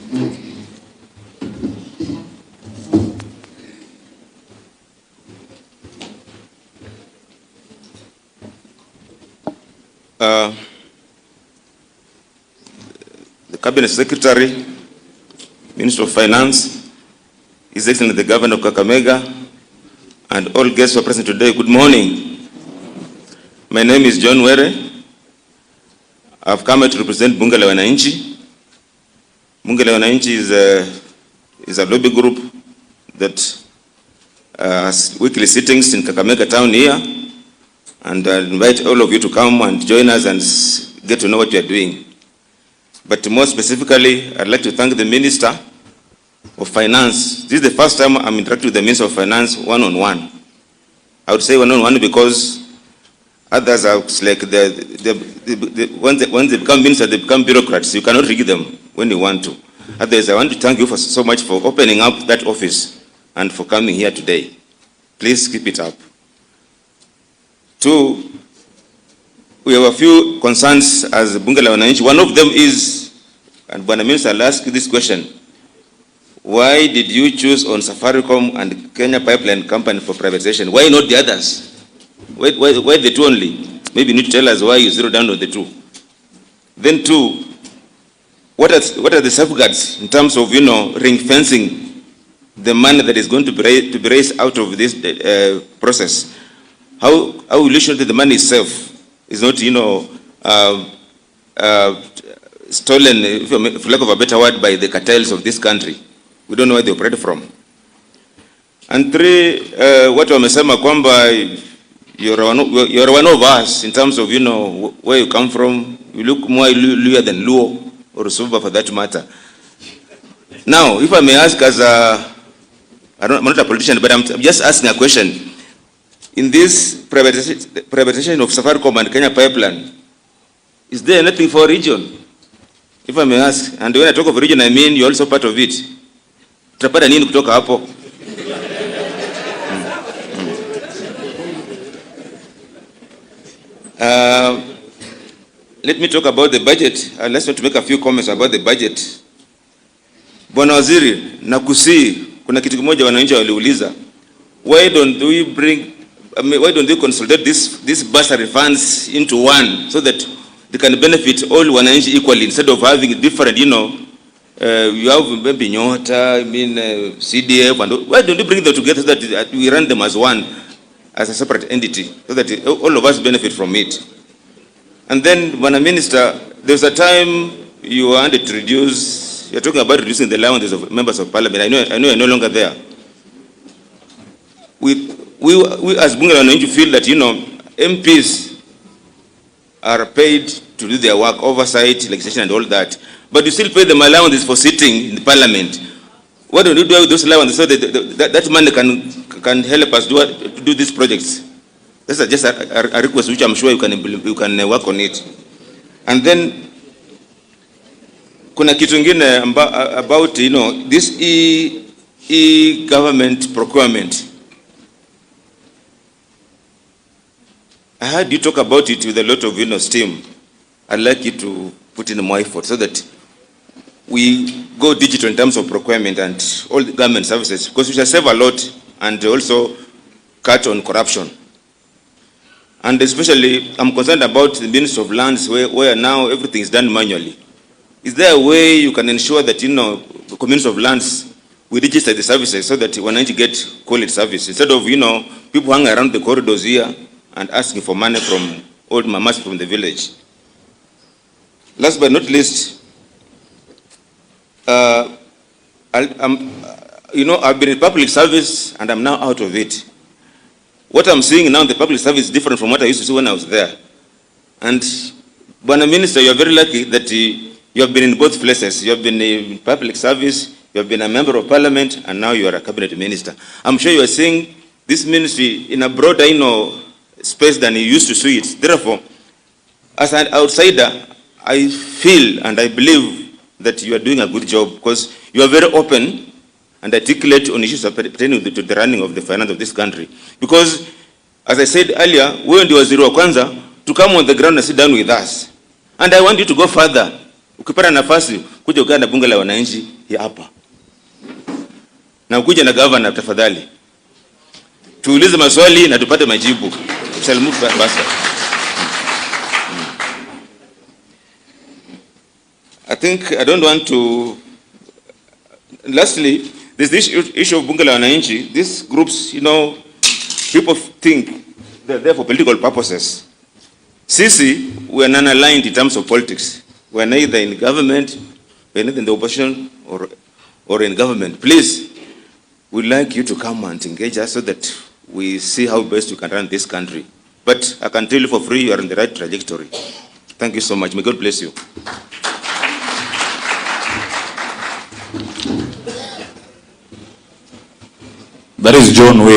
The Cabinet Secretary, Minister of Finance, His Excellency the Governor of Kakamega, and all guests who are present today, good morning. My name is John Were. I've come to represent Bunge la Mwananchi. Bunge la Mwananchi is a lobby group that has weekly sittings in Kakamega town here, and I invite all of you to come and join us and get to know what we are doing. But more specifically, I'd like to thank the Minister of Finance. This is the first time I'm interacting with the Minister of Finance one-on-one. I would say one-on-one because others are like when they become ministers, they become bureaucrats. You cannot rig them when you want to. Otherwise, I want to thank you so much for opening up that office and for coming here today. Please keep it up. Two, we have a few concerns as Bunge la Mwananchi. One of them is, and Bwana Minister, I'll ask you this question. Why did you choose on Safaricom and Kenya Pipeline Company for privatization? Why not the others? Why the two only? Maybe you need to tell us why you zero down on the two. Then two, what are the safeguards in terms of, ring fencing the money that is going to be raised out of this process? How will you ensure that the money is safe? Is not, stolen, for lack of a better word, by the cartels of this country. We don't know where they operate from. And three, what wamesema kwamba you're one of us in terms of, where you come from. You look more Luo than Luo, or Suba for that matter. Now, if I may ask as I'm not a politician, but I'm just asking a question. In this privatization of Safaricom and Kenya Pipeline, is there anything for region? If I may ask, and when I talk of region, I mean you're also part of it. Tutapata nini kutoka hapo? Let me talk about the budget. Let's want to make a few comments about the budget. Bwana Waziri, nakusi, kuna kitu kimoja wananchi waliuliza. Why don't we consolidate these bursary funds into one so that they can benefit all wananchi equally instead of having different, you have maybe nyota, CDF, and why don't you bring them together so that we run them as one, as a separate entity, so that all of us benefit from it? And then, when a minister, there's a time you wanted to reduce, you're talking about reducing the allowances of members of parliament. I know you're no longer there. We as Bunge la Mwananchi feel that, MPs are paid to do their work, oversight, legislation and all that, but you still pay them allowances for sitting in the parliament. What do you do with those allowances so that money can help us do these projects? That's just a request which I'm sure you can work on it. And then, kuna kitu ngine about, this e-government procurement. I heard you talk about it with a lot of steam. I'd like you to put in more effort so that we go digital in terms of procurement and all the government services, because we shall save a lot and also cut on corruption. And especially, I'm concerned about the Ministry of Lands where now everything is done manually. Is there a way you can ensure that, the Ministry of Lands, we register the services so that when I get quality service, instead of, people hang around the corridors here and asking for money from old mamas from the village. Last but not least, I've been in public service and I'm now out of it. What I'm seeing now in the public service is different from what I used to see when I was there. And, Bwana Minister, you are very lucky that you have been in both places. You have been in public service, you have been a member of parliament, and now you are a cabinet minister. I'm sure you are seeing this ministry in a broader, space than you used to see it. Therefore, as an outsider, I feel and I believe that you are doing a good job because you are very open and articulate on issues pertaining to the running of the finance of this country. Because, as I said earlier, we ndio waziri wa kwanza to come on the ground and sit down with us. And I want you to go further. Ukipata nafasi kuja ukaa na Bunge la Wananchi hapa. Na ukuje na governor tafadhali. Tuulize maswali na tupate majibu. Shall move faster. I think I don't want to. Lastly, there's this issue of Bunge la Wananchi. These groups, you know, people think they're there for political purposes. Sisi, we are non-aligned in terms of politics. We are neither in government, we are neither in the opposition or in government. Please, we'd like you to come and engage us so that we see how best we can run this country. But I can tell you for free, you are in the right trajectory. Thank you so much. May God bless you. That is John Way.